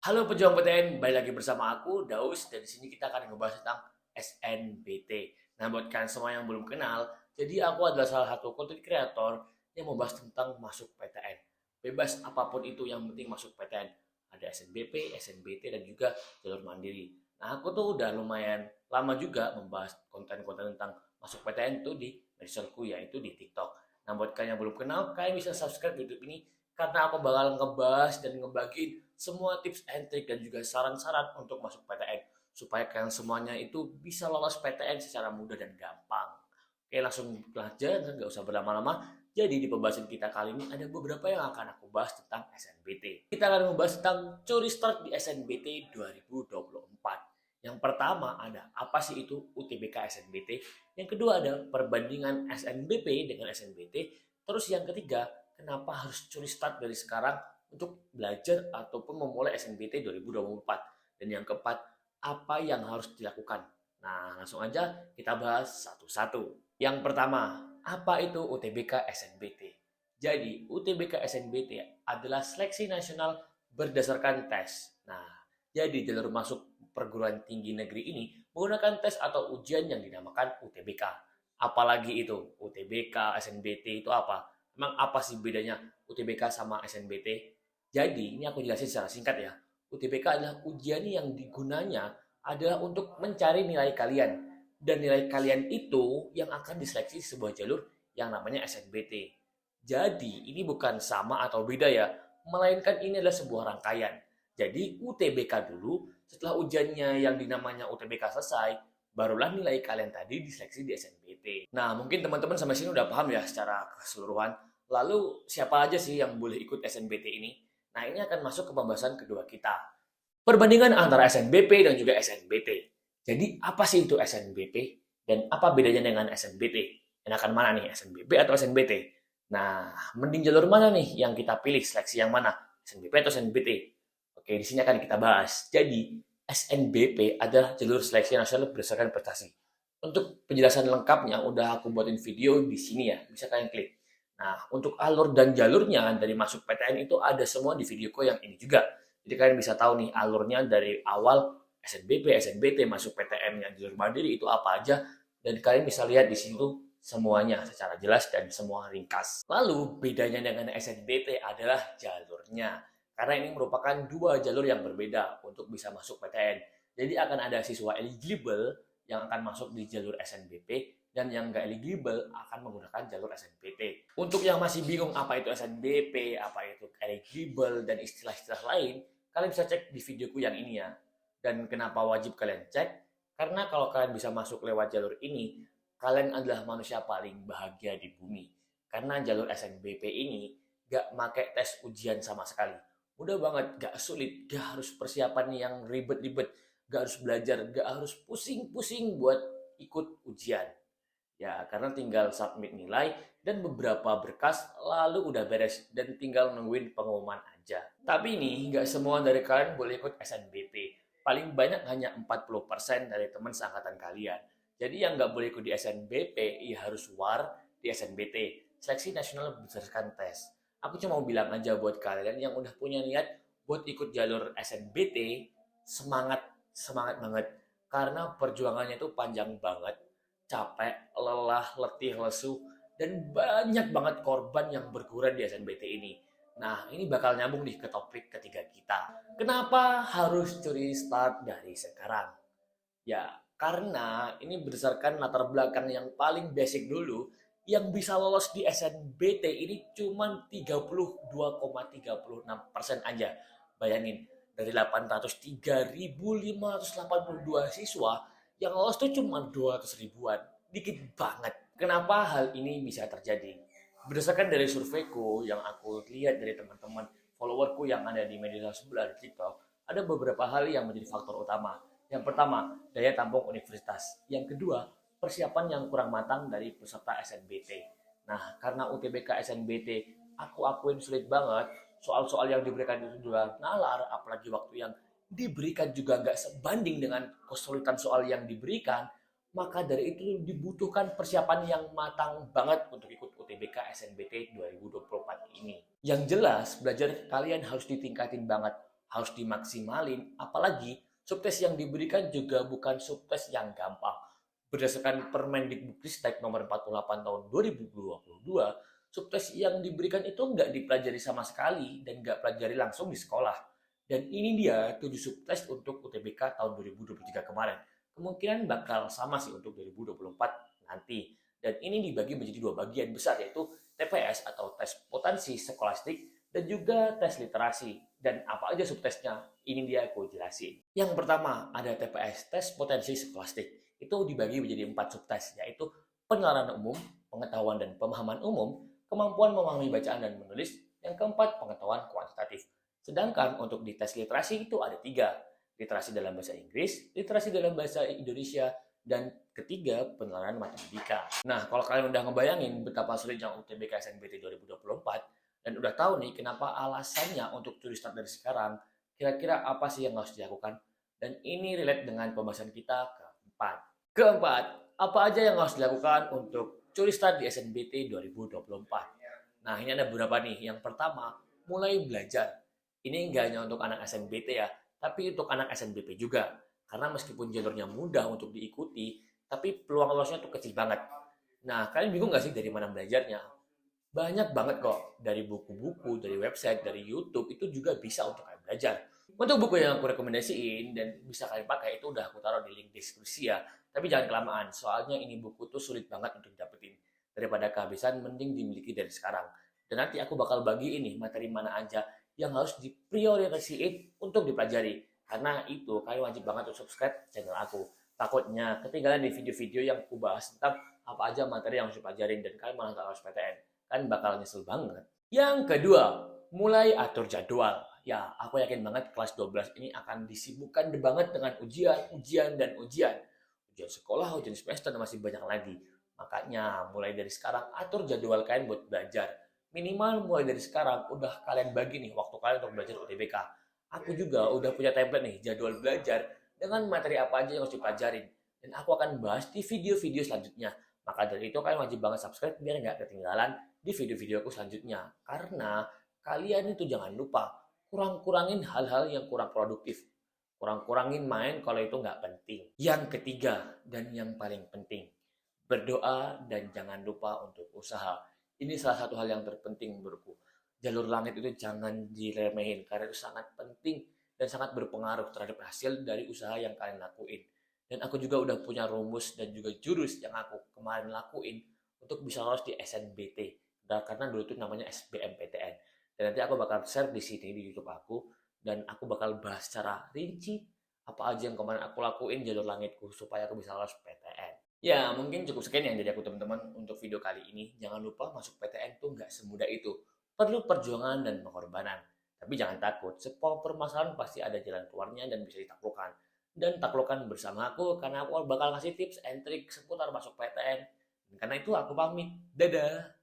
Halo pejuang PTN, balik lagi bersama aku Daus dan di sini kita akan ngebahas tentang SNBT. Nah, buat kalian semua yang belum kenal, jadi aku adalah salah satu content creator yang membahas tentang masuk PTN. Bebas apapun itu yang penting masuk PTN. Ada SNBP, SNBT dan juga jalur mandiri. Nah, aku tuh udah lumayan lama juga membahas konten-konten tentang masuk PTN tuh di medsos yaitu di TikTok. Nah, buat kalian yang belum kenal, kalian bisa subscribe YouTube ini karena aku bakal ngebahas dan ngebagiin semua tips and trick dan juga saran-saran untuk masuk PTN supaya kalian semuanya itu bisa lolos PTN secara mudah dan gampang. Oke, langsung aja, nggak usah berlama-lama. Jadi di pembahasan kita kali ini ada beberapa yang akan aku bahas tentang SNBT. Kita akan membahas tentang curi start di SNBT 2024. Yang pertama ada apa sih itu UTBK SNBT? Yang kedua ada perbandingan SNBP dengan SNBT. Terus yang ketiga, kenapa harus curi start dari sekarang untuk belajar ataupun memulai SNBT 2024. Dan yang keempat, apa yang harus dilakukan. Nah, langsung aja kita bahas satu-satu. Yang pertama, apa itu UTBK SNBT? Jadi, UTBK SNBT adalah seleksi nasional berdasarkan tes. Nah, jadi jalur masuk perguruan tinggi negeri ini menggunakan tes atau ujian yang dinamakan UTBK. Apalagi itu, UTBK, SNBT itu apa? Emang apa sih bedanya UTBK sama SNBT? Jadi, ini aku jelasin secara singkat ya. UTBK adalah ujian yang digunanya adalah untuk mencari nilai kalian. Dan nilai kalian itu yang akan diseleksi di sebuah jalur yang namanya SNBT. Jadi, ini bukan sama atau beda ya, melainkan ini adalah sebuah rangkaian. Jadi, UTBK dulu, setelah ujiannya yang dinamanya UTBK selesai, barulah nilai kalian tadi diseleksi di SNBT. Nah, mungkin teman-teman sampai sini udah paham ya secara keseluruhan. Lalu, siapa aja sih yang boleh ikut SNBT ini? Nah, ini akan masuk ke pembahasan kedua kita. Perbandingan antara SNBP dan juga SNBT. Jadi, apa sih itu SNBP? Dan apa bedanya dengan SNBT? Enakan mana nih, SNBP atau SNBT? Nah, mending jalur mana nih yang kita pilih, seleksi yang mana? SNBP atau SNBT? Oke, di sini akan kita bahas. Jadi, SNBP adalah jalur seleksi nasional berdasarkan prestasi. Untuk penjelasan lengkapnya, udah aku buatin video di sini ya, bisa kalian klik. Nah, untuk alur dan jalurnya dari masuk PTN itu ada semua di videoku yang ini juga. Jadi kalian bisa tahu nih alurnya dari awal SNBP, SNBT, masuk PTN yang jalur mandiri itu apa aja. Dan kalian bisa lihat di sini tuh semuanya secara jelas dan semua ringkas. Lalu bedanya dengan SNBT adalah jalurnya. Karena ini merupakan dua jalur yang berbeda untuk bisa masuk PTN. Jadi akan ada siswa eligible yang akan masuk di jalur SNBP dan yang nggak eligible akan menggunakan jalur SNBT. Untuk yang masih bingung apa itu SNBP, apa itu eligible, dan istilah-istilah lain, kalian bisa cek di videoku yang ini ya. Dan kenapa wajib kalian cek? Karena kalau kalian bisa masuk lewat jalur ini, kalian adalah manusia paling bahagia di bumi. Karena jalur SNBP ini nggak pakai tes ujian sama sekali. Mudah banget, nggak sulit, nggak harus persiapan yang ribet-ribet, nggak harus belajar, nggak harus pusing-pusing buat ikut ujian. Ya, karena tinggal submit nilai dan beberapa berkas lalu udah beres dan tinggal nungguin pengumuman aja. Tapi ini nggak semua dari kalian boleh ikut SNBP. Paling banyak hanya 40% dari teman seangkatan kalian. Jadi yang nggak boleh ikut di SNBP, ya harus war di SNBT. Seleksi nasional berdasarkan tes. Aku cuma mau bilang aja buat kalian yang udah punya niat buat ikut jalur SNBT, semangat, semangat banget. Karena perjuangannya itu panjang banget, capek, lelah, letih, lesu, dan banyak banget korban yang berguguran di SNBT ini. Nah, ini bakal nyambung nih ke topik ketiga kita. Kenapa harus curi start dari sekarang? Ya, karena ini berdasarkan latar belakang yang paling basic dulu, yang bisa lolos di SNBT ini cuma 32,36% aja. Bayangin, dari 803.582 siswa, yang lolos tuh cuma 200 ribuan. Dikit banget. Kenapa hal ini bisa terjadi? Berdasarkan dari surveiku yang aku lihat dari teman-teman followerku yang ada di media sosial di TikTok, ada beberapa hal yang menjadi faktor utama. Yang pertama, daya tampung universitas. Yang kedua, persiapan yang kurang matang dari peserta SNBT. Nah, karena UTBK SNBT, aku akuin sulit banget. Soal-soal yang diberikan itu juga nalar, apalagi waktu yang diberikan juga nggak sebanding dengan kesulitan soal yang diberikan. Maka dari itu dibutuhkan persiapan yang matang banget untuk ikut UTBK SNBT 2024 ini. Yang jelas, belajar kalian harus ditingkatin banget. harus dimaksimalin. Apalagi subtes yang diberikan juga bukan subtes yang gampang. Berdasarkan Permendikbudristek nomor 48 tahun 2022, subtes yang diberikan itu nggak dipelajari sama sekali dan nggak pelajari langsung di sekolah. Dan ini dia 7 subtes untuk UTBK tahun 2023 kemarin. Kemungkinan bakal sama sih untuk 2024 nanti. Dan ini dibagi menjadi dua bagian besar, yaitu TPS atau tes potensi skolastik dan juga tes literasi. Dan apa aja subtesnya? Ini dia aku jelasin. Yang pertama ada TPS, tes potensi skolastik. Itu dibagi menjadi 4 subtes, yaitu pengenalan umum, pengetahuan dan pemahaman umum, kemampuan memahami bacaan dan menulis, yang keempat pengetahuan kuantitatif. Sedangkan untuk di tes literasi itu ada 3, literasi dalam bahasa Inggris, literasi dalam bahasa Indonesia, dan ketiga pengenalan matematika. Nah, kalau kalian udah ngebayangin betapa sulitnya UTBK SNBT 2024 dan udah tahu nih kenapa alasannya untuk curi start dari sekarang, kira-kira apa sih yang harus dilakukan? Dan ini relate dengan pembahasan kita keempat. Keempat, apa aja yang harus dilakukan untuk curi start di SNBT 2024? Nah, ini ada beberapa nih. Yang pertama, mulai belajar. Ini enggak hanya untuk anak SNBT ya, tapi untuk anak SNBP juga. Karena meskipun jalurnya mudah untuk diikuti, tapi peluang lolosnya tuh kecil banget. Nah, kalian bingung nggak sih dari mana belajarnya? Banyak banget kok. Dari buku-buku, dari website, dari YouTube, itu juga bisa untuk kalian belajar. Untuk buku yang aku rekomendasiin dan bisa kalian pakai, itu udah aku taruh di link deskripsi ya. Tapi jangan kelamaan, soalnya ini buku tuh sulit banget untuk dapetin. Daripada kehabisan, mending dimiliki dari sekarang. Dan nanti aku bakal bagi ini materi mana aja yang harus diprioritaskan untuk dipelajari. Karena itu, kalian wajib banget untuk subscribe channel aku. Takutnya ketinggalan di video-video yang aku bahas tentang apa aja materi yang harus dipelajarin dan kalian malah nggak harus PTN. Kan bakal nyesel banget. Yang kedua, mulai atur jadwal. Ya, aku yakin banget kelas 12 ini akan disibukkan banget dengan ujian, dan ujian. Ujian sekolah, ujian semester, dan masih banyak lagi. Makanya, mulai dari sekarang, atur jadwal kalian buat belajar. Minimal mulai dari sekarang, udah kalian bagi nih waktu kalian untuk belajar UTBK. Aku juga udah punya template nih, jadwal belajar dengan materi apa aja yang harus dipelajarin. Dan aku akan bahas di video-video selanjutnya. Maka dari itu kalian wajib banget subscribe biar nggak ketinggalan di video-video aku selanjutnya. Karena kalian itu jangan lupa kurang-kurangin hal-hal yang kurang produktif. Kurang-kurangin main kalau itu nggak penting. Yang ketiga dan yang paling penting, berdoa dan jangan lupa untuk usaha. Ini salah satu hal yang terpenting menurutku. Jalur langit itu jangan diremehin karena itu sangat penting dan sangat berpengaruh terhadap hasil dari usaha yang kalian lakuin. Dan aku juga udah punya rumus dan juga jurus yang aku kemarin lakuin untuk bisa lolos di SNBT. Karena dulu itu namanya SBMPTN. Dan nanti aku bakal share di sini di YouTube aku dan aku bakal bahas secara rinci apa aja yang kemarin aku lakuin jalur langitku supaya aku bisa lolos PTN. Ya, mungkin cukup sekian yang dari aku teman-teman untuk video kali ini. Jangan lupa masuk PTN tuh nggak semudah itu. Perlu perjuangan dan pengorbanan. Tapi jangan takut, semua permasalahan pasti ada jalan keluarnya dan bisa ditaklukkan. Dan taklukkan bersama aku karena aku bakal ngasih tips and trik seputar masuk PTN. Dan karena itu aku pamit. Dadah!